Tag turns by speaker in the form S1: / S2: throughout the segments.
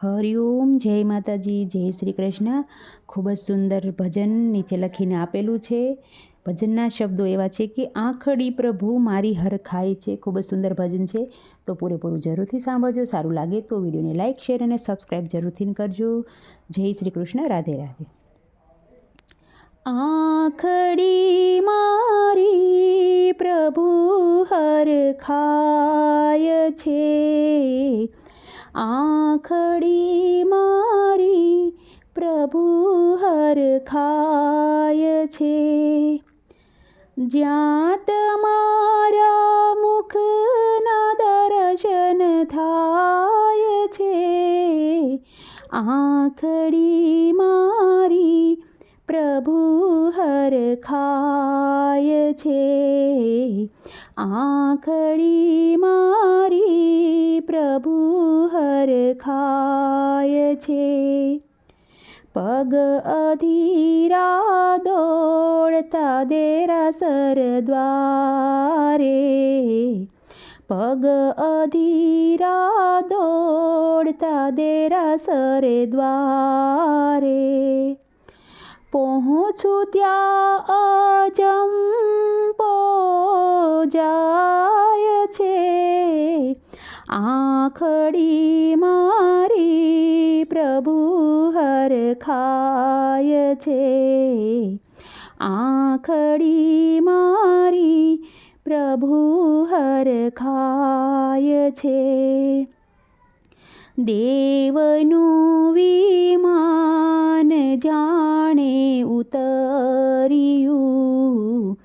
S1: હરિઓમ, જય માતાજી, જય શ્રી કૃષ્ણ. ખૂબ જ સુંદર ભજન નીચે લખીને આપેલું છે. ભજનના શબ્દો એવા છે કે આંખડી પ્રભુ મારી હરખાય છે. ખૂબ જ સુંદર ભજન છે, તો પૂરેપૂરું જરૂરથી સાંભળજો. સારું લાગે તો વિડીયોને લાઇક, શેર અને સબસ્ક્રાઈબ જરૂરથી કરજો. જય શ્રી કૃષ્ણ. રાધે રાધે. આંખડી મારી પ્રભુ હરખાય છે, આંખડી મારી પ્રભુ હરખાય છે. જ્યાં તમારા મુખના દર્શન થાય છે, આંખડી મારી પ્રભુ હરખાય છે, આંખડી મારી પ્રભુ હરખાય છે. પગ અધીરા દોડતા દેરાસર દ્વારે, પગ અધીરા દોડતા દેરાસર દ્વારે, પહોંચું ત્યાં અજંપો જાય છે, આંખડી મારી પ્રભુ હરખાય છે, આંખડી મારી પ્રભુ હરખાય છે. દેવનું વિમાન જાણે ઉતર્યું,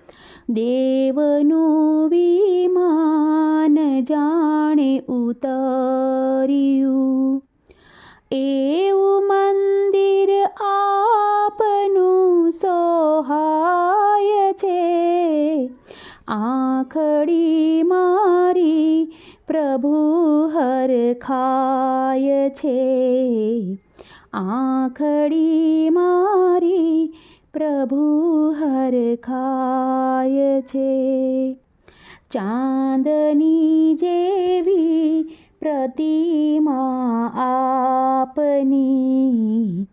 S1: દેવનું વિમાન જાણે ઉતર્યું, એવું મંદિર આપનું સોહાય છે, આંખડી મારી પ્રભુ હરખાય છે, આંખડી મારી પ્રભુ હરખાય છે. ચાંદની જેવી પ્રતિમા આપની,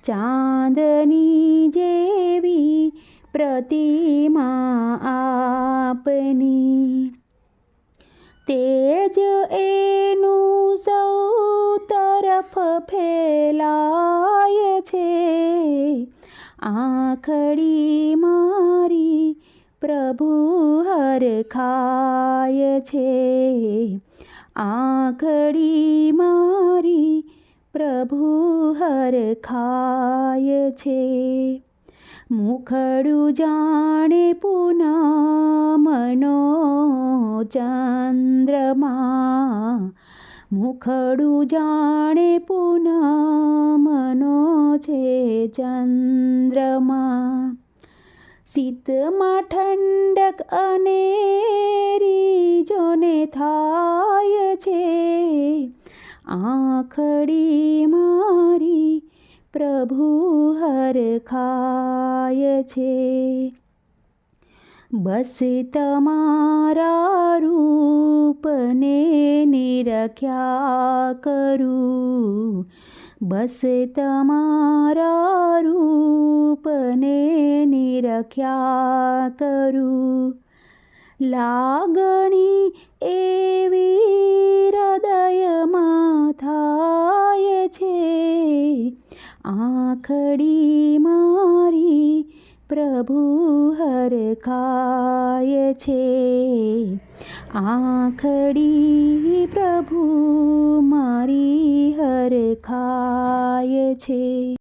S1: ચાંદની જેવી પ્રતિમા આપની, તેજ એનું સૌ તરફ ફેલાય છે, આંખડી મારી પ્રભુ હરખાય છે, આંખડી મારી પ્રભુ હરખાય છે. મુખડું જાણે પૂનમનો ચંદ્રમા, મુખડું જાણે પૂનમનો છે ચંદ્રમા, શીતમાં ઠંડક અનેરી જોને થાય છે, આંખડી મારી પ્રભુ હરખાય છે. બસ તમારા રૂપને નિરખ્યા કરું, બસ તમારા રૂપને નિરખ્યા કરું, લાગણી એવી હૃદયમાં થાય છે, આંખડી મારી પ્રભુ હરખાય છે, આંખડી પ્રભુ મારી હરખાય છે.